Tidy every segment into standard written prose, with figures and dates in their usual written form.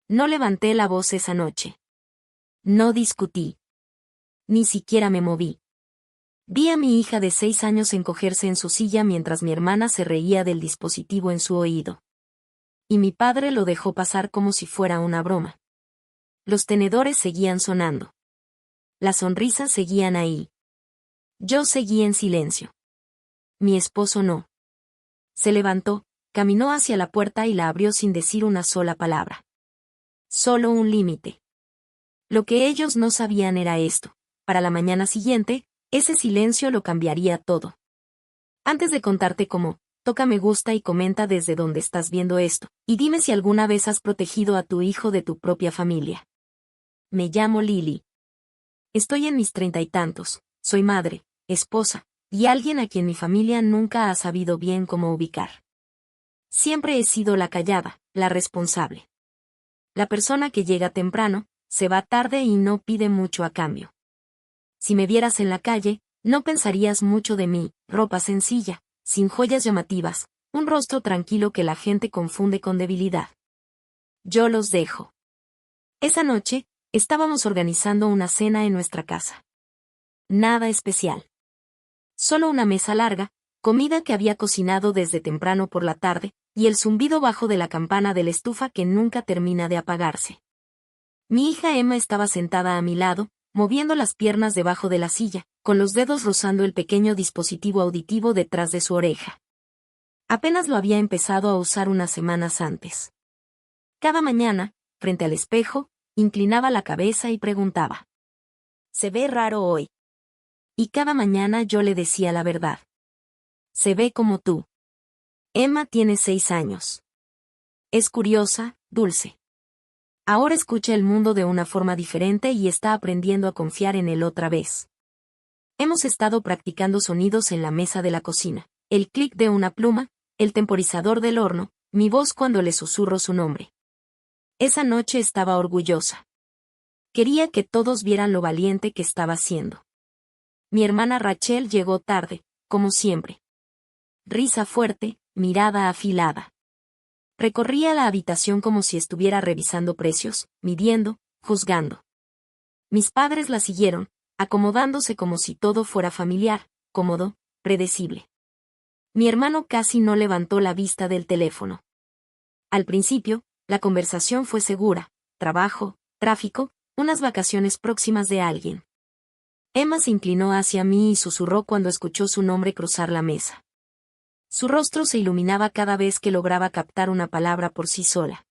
No levanté la voz esa noche. No discutí. Ni siquiera me moví. Vi a mi hija de 6 años encogerse en su silla mientras mi hermana se reía del dispositivo en su oído. Y mi padre lo dejó pasar como si fuera una broma. Los tenedores seguían sonando. Las sonrisas seguían ahí. Yo seguí en silencio. Mi esposo no. Se levantó, caminó hacia la puerta y la abrió sin decir una sola palabra. Solo un límite. Lo que ellos no sabían era esto. Para la mañana siguiente, ese silencio lo cambiaría todo. Antes de contarte cómo, toca me gusta y comenta desde dónde estás viendo esto, y dime si alguna vez has protegido a tu hijo de tu propia familia. Me llamo Lily. Estoy en mis 30 y tantos, soy madre, esposa, y alguien a quien mi familia nunca ha sabido bien cómo ubicar. Siempre he sido la callada, la responsable. La persona que llega temprano, se va tarde y no pide mucho a cambio. Si me vieras en la calle, no pensarías mucho de mí, ropa sencilla, sin joyas llamativas, un rostro tranquilo que la gente confunde con debilidad. Yo los dejo. Esa noche, estábamos organizando una cena en nuestra casa. Nada especial. Solo una mesa larga, comida que había cocinado desde temprano por la tarde, y el zumbido bajo de la campana de la estufa que nunca termina de apagarse. Mi hija Emma estaba sentada a mi lado, moviendo las piernas debajo de la silla, con los dedos rozando el pequeño dispositivo auditivo detrás de su oreja. Apenas lo había empezado a usar unas semanas antes. Cada mañana, frente al espejo, inclinaba la cabeza y preguntaba: «¿Se ve raro hoy?». Y cada mañana yo le decía la verdad. «Se ve como tú». Emma tiene 6 años. Es curiosa, dulce. Ahora escucha el mundo de una forma diferente y está aprendiendo a confiar en él otra vez. Hemos estado practicando sonidos en la mesa de la cocina, el clic de una pluma, el temporizador del horno, mi voz cuando le susurro su nombre. Esa noche estaba orgullosa. Quería que todos vieran lo valiente que estaba siendo. Mi hermana Rachel llegó tarde, como siempre. Risa fuerte, mirada afilada. Recorría la habitación como si estuviera revisando precios, midiendo, juzgando. Mis padres la siguieron, acomodándose como si todo fuera familiar, cómodo, predecible. Mi hermano casi no levantó la vista del teléfono. Al principio, la conversación fue segura: trabajo, tráfico, unas vacaciones próximas de alguien. Emma se inclinó hacia mí y susurró cuando escuchó su nombre cruzar la mesa. Su rostro se iluminaba cada vez que lograba captar una palabra por sí sola.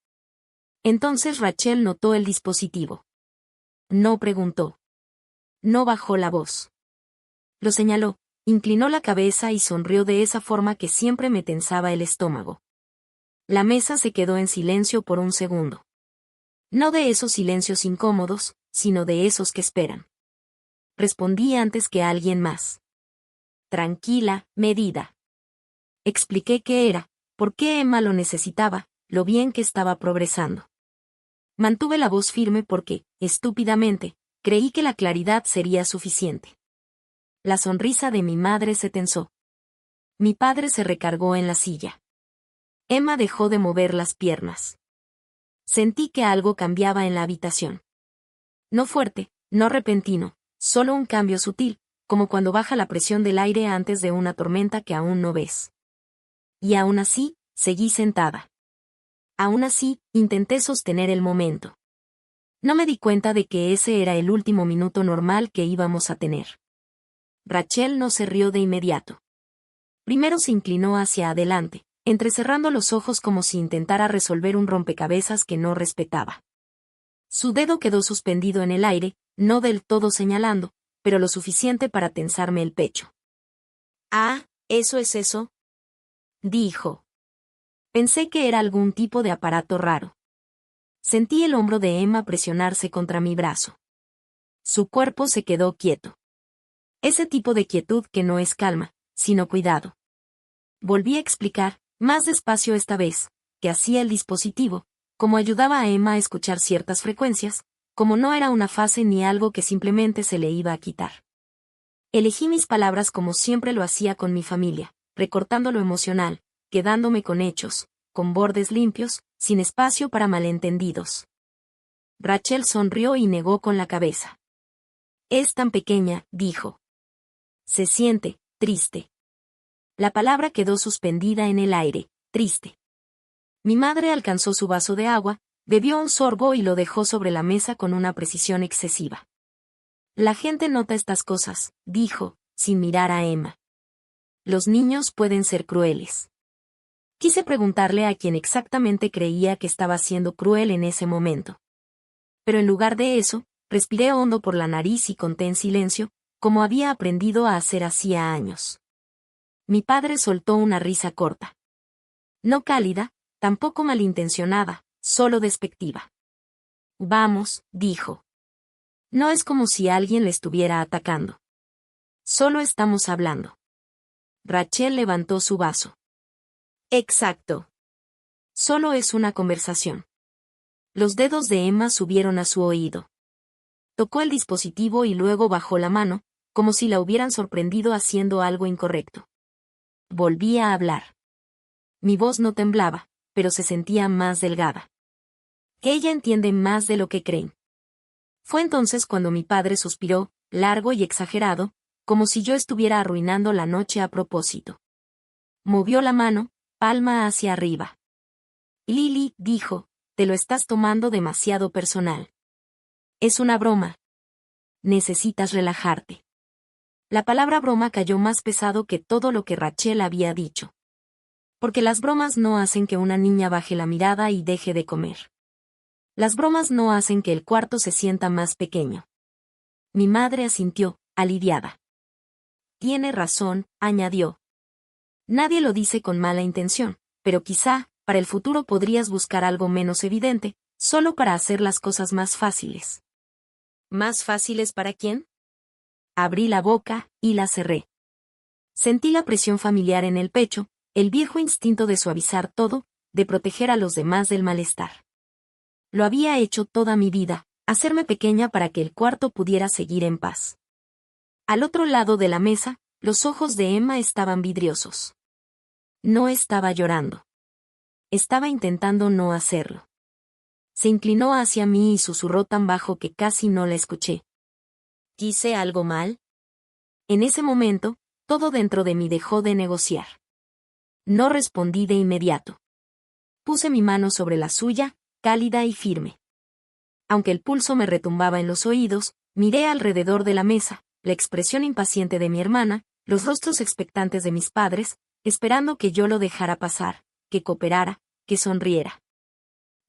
Entonces Rachel notó el dispositivo. No preguntó. No bajó la voz. Lo señaló, inclinó la cabeza y sonrió de esa forma que siempre me tensaba el estómago. La mesa se quedó en silencio por un segundo. No de esos silencios incómodos, sino de esos que esperan. Respondí antes que alguien más. Tranquila, medida. Expliqué qué era, por qué Emma lo necesitaba, lo bien que estaba progresando. Mantuve la voz firme porque, estúpidamente, creí que la claridad sería suficiente. La sonrisa de mi madre se tensó. Mi padre se recargó en la silla. Emma dejó de mover las piernas. Sentí que algo cambiaba en la habitación. No fuerte, no repentino, solo un cambio sutil, como cuando baja la presión del aire antes de una tormenta que aún no ves. Y aún así, seguí sentada. Aún así, intenté sostener el momento. No me di cuenta de que ese era el último minuto normal que íbamos a tener. Rachel no se rió de inmediato. Primero se inclinó hacia adelante, entrecerrando los ojos como si intentara resolver un rompecabezas que no respetaba. Su dedo quedó suspendido en el aire, no del todo señalando, pero lo suficiente para tensarme el pecho. «Ah, ¿eso es eso?», dijo. Pensé que era algún tipo de aparato raro. Sentí el hombro de Emma presionarse contra mi brazo. Su cuerpo se quedó quieto. Ese tipo de quietud que no es calma, sino cuidado. Volví a explicar, más despacio esta vez, que hacía el dispositivo, cómo ayudaba a Emma a escuchar ciertas frecuencias, como no era una fase ni algo que simplemente se le iba a quitar. Elegí mis palabras como siempre lo hacía con mi familia, recortando lo emocional, quedándome con hechos, con bordes limpios, sin espacio para malentendidos. Rachel sonrió y negó con la cabeza. Es tan pequeña, dijo. Se siente, triste. La palabra quedó suspendida en el aire, triste. Mi madre alcanzó su vaso de agua, bebió un sorbo y lo dejó sobre la mesa con una precisión excesiva. La gente nota estas cosas, dijo, sin mirar a Emma. Los niños pueden ser crueles. Quise preguntarle a quién exactamente creía que estaba siendo cruel en ese momento. Pero en lugar de eso, respiré hondo por la nariz y conté en silencio, como había aprendido a hacer hacía años. Mi padre soltó una risa corta. No cálida, tampoco malintencionada, solo despectiva. Vamos, dijo. No es como si alguien le estuviera atacando. Solo estamos hablando. Rachel levantó su vaso. Exacto. Solo es una conversación. Los dedos de Emma subieron a su oído. Tocó el dispositivo y luego bajó la mano, como si la hubieran sorprendido haciendo algo incorrecto. Volví a hablar. Mi voz no temblaba, pero se sentía más delgada. Ella entiende más de lo que creen. Fue entonces cuando mi padre suspiró, largo y exagerado, como si yo estuviera arruinando la noche a propósito. Movió la mano, palma hacia arriba. Lily, dijo, te lo estás tomando demasiado personal. Es una broma. Necesitas relajarte. La palabra broma cayó más pesado que todo lo que Rachel había dicho. Porque las bromas no hacen que una niña baje la mirada y deje de comer. Las bromas no hacen que el cuarto se sienta más pequeño. Mi madre asintió, aliviada. Tiene razón, añadió. Nadie lo dice con mala intención, pero quizá, para el futuro podrías buscar algo menos evidente, solo para hacer las cosas más fáciles. ¿Más fáciles para quién? Abrí la boca, y la cerré. Sentí la presión familiar en el pecho, el viejo instinto de suavizar todo, de proteger a los demás del malestar. Lo había hecho toda mi vida, hacerme pequeña para que el cuarto pudiera seguir en paz. Al otro lado de la mesa, los ojos de Emma estaban vidriosos. No estaba llorando. Estaba intentando no hacerlo. Se inclinó hacia mí y susurró tan bajo que casi no la escuché. ¿Hice algo mal? En ese momento, todo dentro de mí dejó de negociar. No respondí de inmediato. Puse mi mano sobre la suya, cálida y firme. Aunque el pulso me retumbaba en los oídos, miré alrededor de la mesa, la expresión impaciente de mi hermana, los rostros expectantes de mis padres, esperando que yo lo dejara pasar, que cooperara, que sonriera.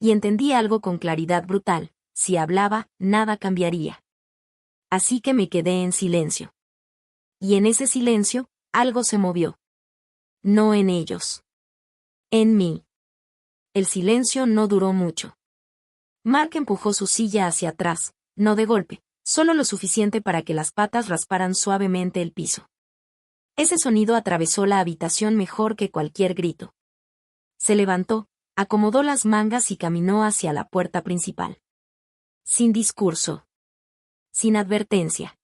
Y entendí algo con claridad brutal: si hablaba, nada cambiaría. Así que me quedé en silencio. Y en ese silencio, algo se movió. No en ellos. En mí. El silencio no duró mucho. Mark empujó su silla hacia atrás, no de golpe, solo lo suficiente para que las patas rasparan suavemente el piso. Ese sonido atravesó la habitación mejor que cualquier grito. Se levantó, acomodó las mangas y caminó hacia la puerta principal. Sin discurso. Sin advertencia.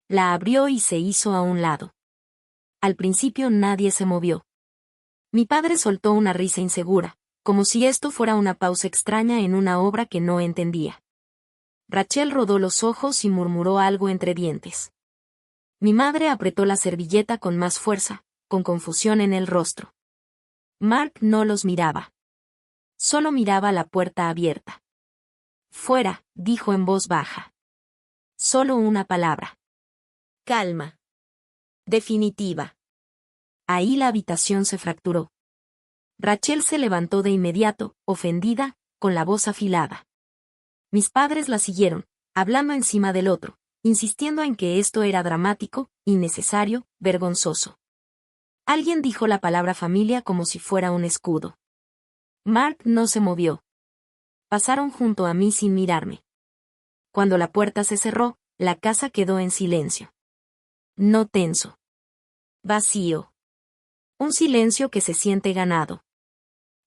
La abrió y se hizo a un lado. Al principio nadie se movió. Mi padre soltó una risa insegura, como si esto fuera una pausa extraña en una obra que no entendía. Rachel rodó los ojos y murmuró algo entre dientes. Mi madre apretó la servilleta con más fuerza, con confusión en el rostro. Mark no los miraba. Solo miraba la puerta abierta. Fuera, dijo en voz baja. Solo una palabra. Calma. Definitiva. Ahí la habitación se fracturó. Rachel se levantó de inmediato, ofendida, con la voz afilada. Mis padres la siguieron, hablando encima del otro, insistiendo en que esto era dramático, innecesario, vergonzoso. Alguien dijo la palabra familia como si fuera un escudo. Mark no se movió. Pasaron junto a mí sin mirarme. Cuando la puerta se cerró, la casa quedó en silencio. No tenso. Vacío. Un silencio que se siente ganado.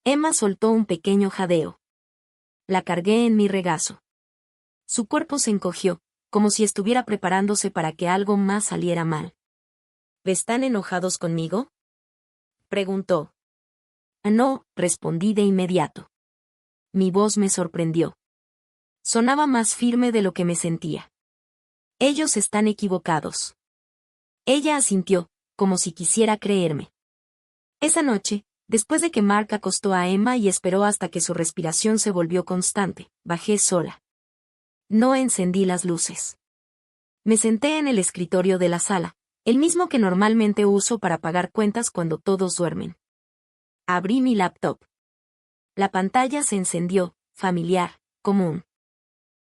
Emma soltó un pequeño jadeo. La cargué en mi regazo. Su cuerpo se encogió, como si estuviera preparándose para que algo más saliera mal. ¿Están enojados conmigo?, preguntó. No, respondí de inmediato. Mi voz me sorprendió. Sonaba más firme de lo que me sentía. Ellos están equivocados. Ella asintió, como si quisiera creerme. Esa noche, después de que Mark acostó a Emma y esperó hasta que su respiración se volvió constante, bajé sola. No encendí las luces. Me senté en el escritorio de la sala, el mismo que normalmente uso para pagar cuentas cuando todos duermen. Abrí mi laptop. La pantalla se encendió, familiar, común.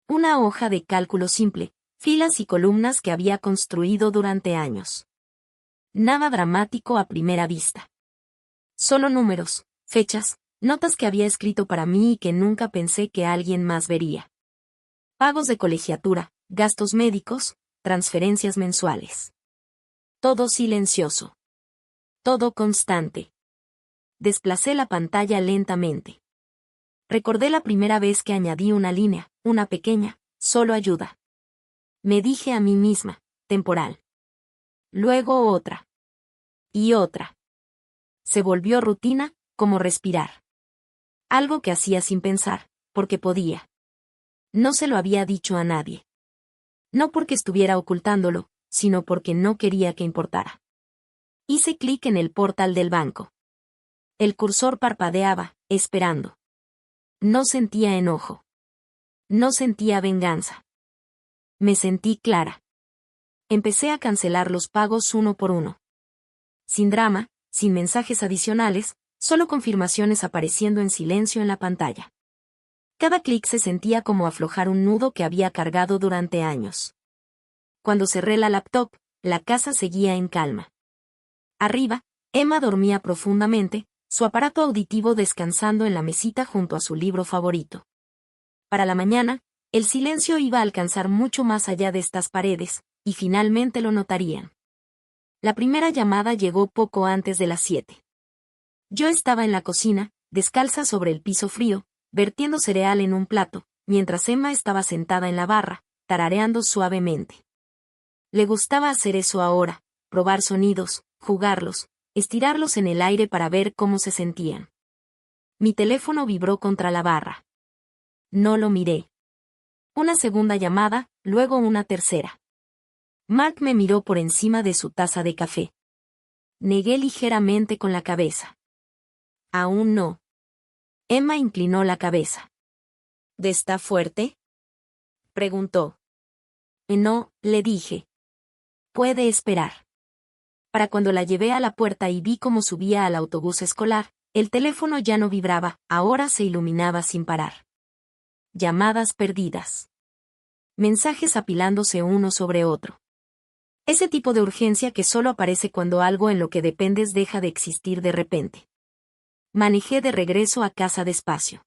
Una hoja de cálculo simple, filas y columnas que había construido durante años. Nada dramático a primera vista. Solo números, fechas, notas que había escrito para mí y que nunca pensé que alguien más vería. Pagos de colegiatura, gastos médicos, transferencias mensuales. Todo silencioso. Todo constante. Desplacé la pantalla lentamente. Recordé la primera vez que añadí una línea, una pequeña, solo ayuda. Me dije a mí misma, temporal. Luego otra. Y otra. Se volvió rutina, como respirar. Algo que hacía sin pensar, porque podía. No se lo había dicho a nadie. No porque estuviera ocultándolo, sino porque no quería que importara. Hice clic en el portal del banco. El cursor parpadeaba, esperando. No sentía enojo. No sentía venganza. Me sentí clara. Empecé a cancelar los pagos uno por uno. Sin drama, sin mensajes adicionales, solo confirmaciones apareciendo en silencio en la pantalla. Cada clic se sentía como aflojar un nudo que había cargado durante años. Cuando cerré la laptop, la casa seguía en calma. Arriba, Emma dormía profundamente, su aparato auditivo descansando en la mesita junto a su libro favorito. Para la mañana, el silencio iba a alcanzar mucho más allá de estas paredes, y finalmente lo notarían. La primera llamada llegó poco antes de las 7. Yo estaba en la cocina, descalza sobre el piso frío, vertiendo cereal en un plato, mientras Emma estaba sentada en la barra, tarareando suavemente. Le gustaba hacer eso ahora, probar sonidos, jugarlos, estirarlos en el aire para ver cómo se sentían. Mi teléfono vibró contra la barra. No lo miré. Una segunda llamada, luego una tercera. Mark me miró por encima de su taza de café. Negué ligeramente con la cabeza. Aún no. Emma inclinó la cabeza. ¿Está fuerte? Preguntó. No, le dije. Puede esperar. Para cuando la llevé a la puerta y vi cómo subía al autobús escolar, el teléfono ya no vibraba, ahora se iluminaba sin parar. Llamadas perdidas. Mensajes apilándose uno sobre otro. Ese tipo de urgencia que solo aparece cuando algo en lo que dependes deja de existir de repente. Manejé de regreso a casa despacio.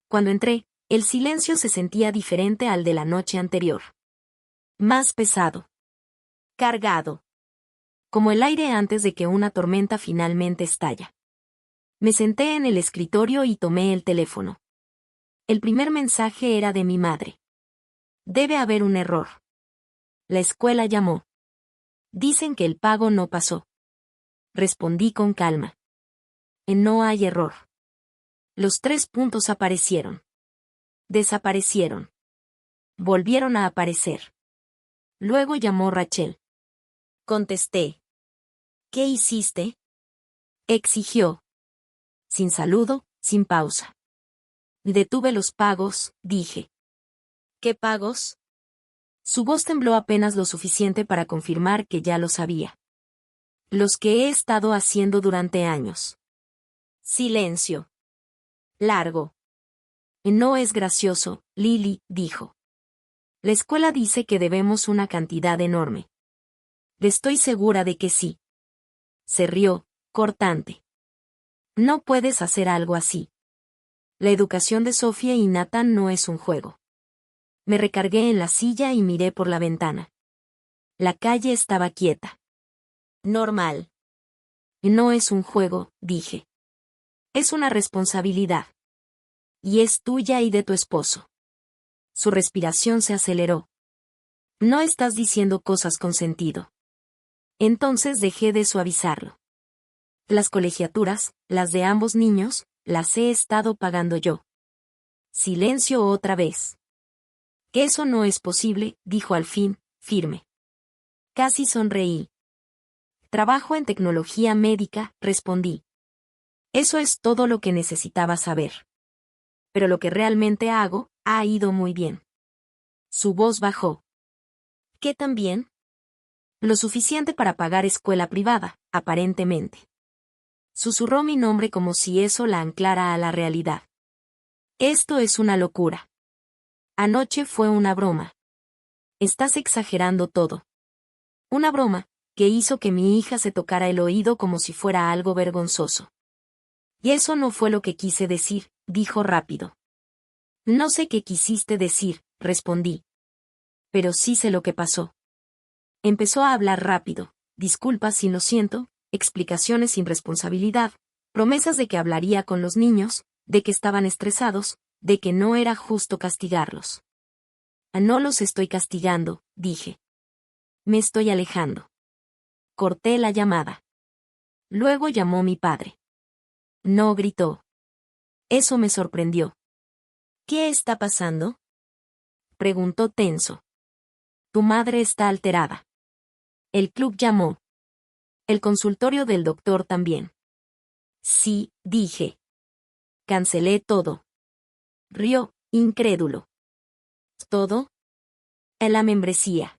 Cuando entré, el silencio se sentía diferente al de la noche anterior. Más pesado. Cargado. Como el aire antes de que una tormenta finalmente estalla. Me senté en el escritorio y tomé el teléfono. El primer mensaje era de mi madre. Debe haber un error. La escuela llamó. Dicen que el pago no pasó. Respondí con calma. No hay error. Los 3 puntos aparecieron. Desaparecieron. Volvieron a aparecer. Luego llamó Rachel. Contesté. ¿Qué hiciste? Exigió. Sin saludo, sin pausa. Detuve los pagos, dije. ¿Qué pagos? Su voz tembló apenas lo suficiente para confirmar que ya lo sabía. Los que he estado haciendo durante años. Silencio. Largo. No es gracioso, Lily, dijo. La escuela dice que debemos una cantidad enorme. Estoy segura de que sí. Se rió, cortante. No puedes hacer algo así. La educación de Sofía y Nathan no es un juego. Me recargué en la silla y miré por la ventana. La calle estaba quieta. Normal. No es un juego, dije. Es una responsabilidad. Y es tuya y de tu esposo. Su respiración se aceleró. No estás diciendo cosas con sentido. Entonces dejé de suavizarlo. Las colegiaturas, las de ambos niños, las he estado pagando yo. Silencio otra vez. Eso no es posible, dijo al fin, firme. Casi sonreí. Trabajo en tecnología médica, respondí. Eso es todo lo que necesitaba saber. Pero lo que realmente hago, ha ido muy bien. Su voz bajó. ¿Qué tan bien? Lo suficiente para pagar escuela privada, aparentemente. Susurró mi nombre como si eso la anclara a la realidad. Esto es una locura. Anoche fue una broma. Estás exagerando todo. Una broma, que hizo que mi hija se tocara el oído como si fuera algo vergonzoso. Y eso no fue lo que quise decir, dijo rápido. No sé qué quisiste decir, respondí. Pero sí sé lo que pasó. Empezó a hablar rápido, disculpas si lo siento, explicaciones sin responsabilidad, promesas de que hablaría con los niños, de que estaban estresados, de que no era justo castigarlos. No los estoy castigando, dije. Me estoy alejando. Corté la llamada. Luego llamó mi padre. No gritó. Eso me sorprendió. ¿Qué está pasando? Preguntó tenso. Tu madre está alterada. El club llamó. El consultorio del doctor también. Sí, dije. Cancelé todo. Rió, incrédulo. ¿Todo? La membresía.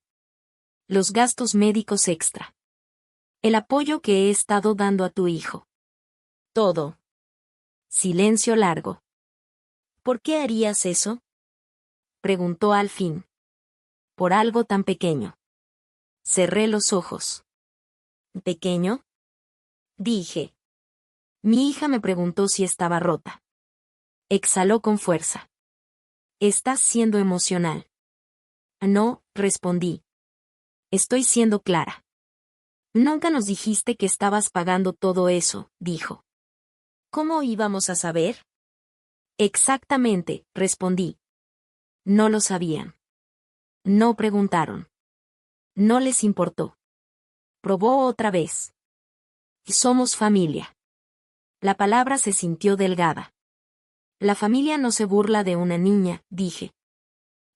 Los gastos médicos extra. El apoyo que he estado dando a tu hijo. Todo. Silencio largo. ¿Por qué harías eso? Preguntó al fin. Por algo tan pequeño. Cerré los ojos. ¿Pequeño? Dije. Mi hija me preguntó si estaba rota. Exhaló con fuerza. Estás siendo emocional. No, respondí. Estoy siendo clara. Nunca nos dijiste que estabas pagando todo eso, dijo. ¿Cómo íbamos a saber? Exactamente, respondí. No lo sabían. No preguntaron. No les importó. Probó otra vez. Somos familia. La palabra se sintió delgada. La familia no se burla de una niña, dije.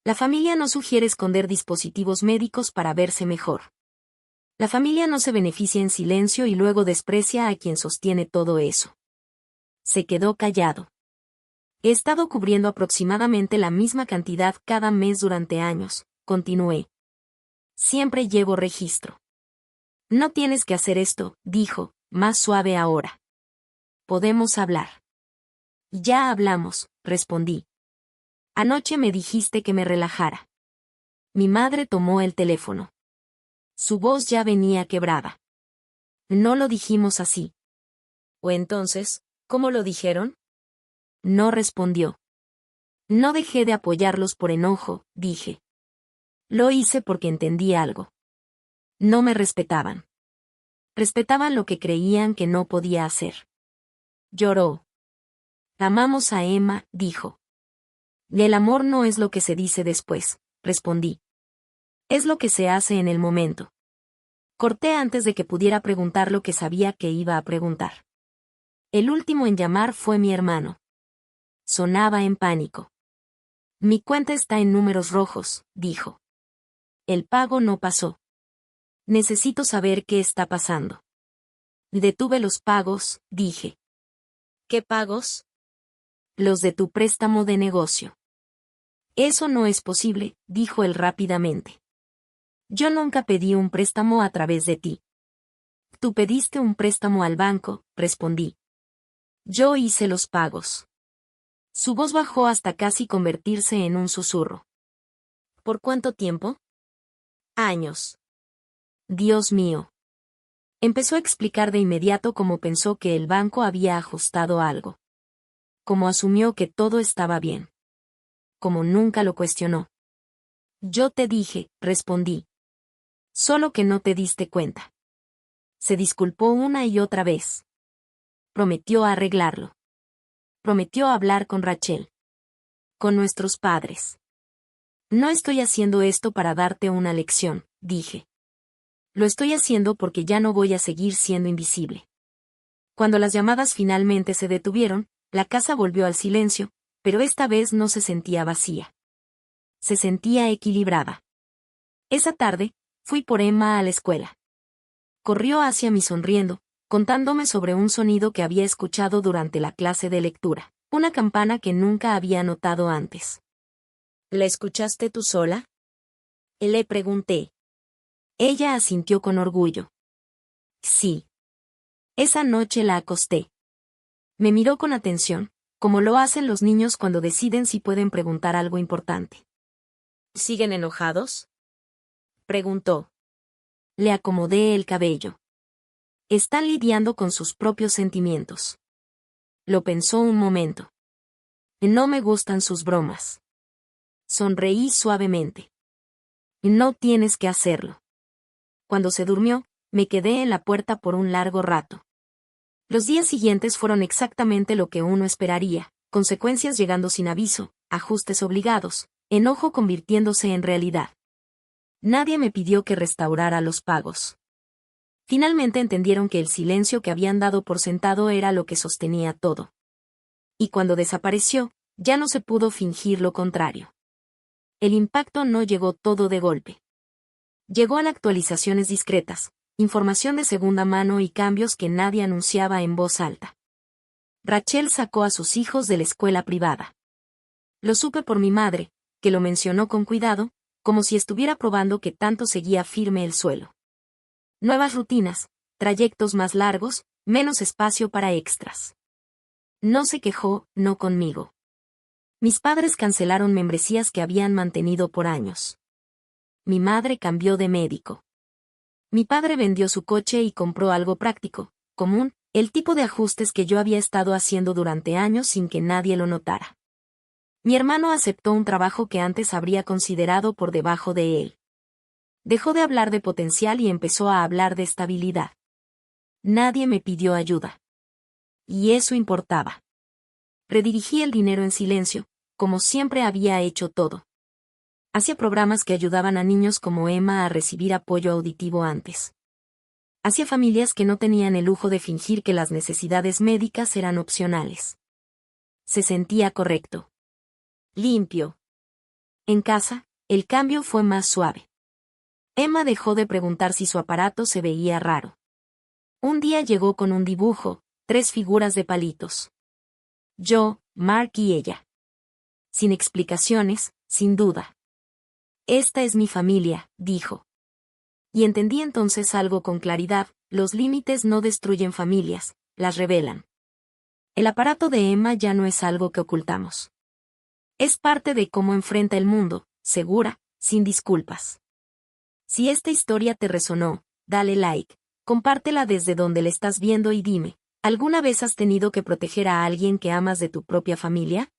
La familia no sugiere esconder dispositivos médicos para verse mejor. La familia no se beneficia en silencio y luego desprecia a quien sostiene todo eso. Se quedó callado. He estado cubriendo aproximadamente la misma cantidad cada mes durante años, continué. Siempre llevo registro. No tienes que hacer esto, dijo, más suave ahora. Podemos hablar. Ya hablamos, respondí. Anoche me dijiste que me relajara. Mi madre tomó el teléfono. Su voz ya venía quebrada. No lo dijimos así. ¿O entonces, cómo lo dijeron? No respondió. No dejé de apoyarlos por enojo, dije. Lo hice porque entendí algo. No me respetaban. Respetaban lo que creían que no podía hacer. Lloró. Amamos a Emma, dijo. Y el amor no es lo que se dice después, respondí. Es lo que se hace en el momento. Corté antes de que pudiera preguntar lo que sabía que iba a preguntar. El último en llamar fue mi hermano. Sonaba en pánico. Mi cuenta está en números rojos, dijo. El pago no pasó. Necesito saber qué está pasando. Detuve los pagos, dije. ¿Qué pagos? Los de tu préstamo de negocio. Eso no es posible, dijo él rápidamente. Yo nunca pedí un préstamo a través de ti. Tú pediste un préstamo al banco, respondí. Yo hice los pagos. Su voz bajó hasta casi convertirse en un susurro. ¿Por cuánto tiempo? Años. Dios mío. Empezó a explicar de inmediato cómo pensó que el banco había ajustado algo. Cómo asumió que todo estaba bien. Como nunca lo cuestionó. Yo te dije, respondí. Solo que no te diste cuenta. Se disculpó una y otra vez. Prometió arreglarlo. Prometió hablar con Rachel. Con nuestros padres. No estoy haciendo esto para darte una lección, dije. Lo estoy haciendo porque ya no voy a seguir siendo invisible. Cuando las llamadas finalmente se detuvieron, la casa volvió al silencio, pero esta vez no se sentía vacía. Se sentía equilibrada. Esa tarde, fui por Emma a la escuela. Corrió hacia mí sonriendo, contándome sobre un sonido que había escuchado durante la clase de lectura, una campana que nunca había notado antes. ¿La escuchaste tú sola? Le pregunté. Ella asintió con orgullo. Sí. Esa noche la acosté. Me miró con atención, como lo hacen los niños cuando deciden si pueden preguntar algo importante. ¿Siguen enojados?, preguntó. Le acomodé el cabello. Están lidiando con sus propios sentimientos. Lo pensó un momento. No me gustan sus bromas. Sonreí suavemente. No tienes que hacerlo. Cuando se durmió, me quedé en la puerta por un largo rato. Los días siguientes fueron exactamente lo que uno esperaría, consecuencias llegando sin aviso, ajustes obligados, enojo convirtiéndose en realidad. Nadie me pidió que restaurara los pagos. Finalmente entendieron que el silencio que habían dado por sentado era lo que sostenía todo. Y cuando desapareció, ya no se pudo fingir lo contrario. El impacto no llegó todo de golpe. Llegó en actualizaciones discretas, información de segunda mano y cambios que nadie anunciaba en voz alta. Rachel sacó a sus hijos de la escuela privada. Lo supe por mi madre, que lo mencionó con cuidado, como si estuviera probando que tanto seguía firme el suelo. Nuevas rutinas, trayectos más largos, menos espacio para extras. No se quejó, no conmigo. Mis padres cancelaron membresías que habían mantenido por años. Mi madre cambió de médico. Mi padre vendió su coche y compró algo práctico, común, el tipo de ajustes que yo había estado haciendo durante años sin que nadie lo notara. Mi hermano aceptó un trabajo que antes habría considerado por debajo de él. Dejó de hablar de potencial y empezó a hablar de estabilidad. Nadie me pidió ayuda. Y eso importaba. Redirigí el dinero en silencio, como siempre había hecho todo. Hacía programas que ayudaban a niños como Emma a recibir apoyo auditivo antes. Hacía familias que no tenían el lujo de fingir que las necesidades médicas eran opcionales. Se sentía correcto. Limpio. En casa, el cambio fue más suave. Emma dejó de preguntar si su aparato se veía raro. Un día llegó con un dibujo, 3 figuras de palitos. Yo, Mark y ella. Sin explicaciones, sin duda. Esta es mi familia, dijo. Y entendí entonces algo con claridad: los límites no destruyen familias, las revelan. El aparato de Emma ya no es algo que ocultamos. Es parte de cómo enfrenta el mundo, segura, sin disculpas. Si esta historia te resonó, dale like, compártela desde donde la estás viendo y dime, ¿alguna vez has tenido que proteger a alguien que amas de tu propia familia?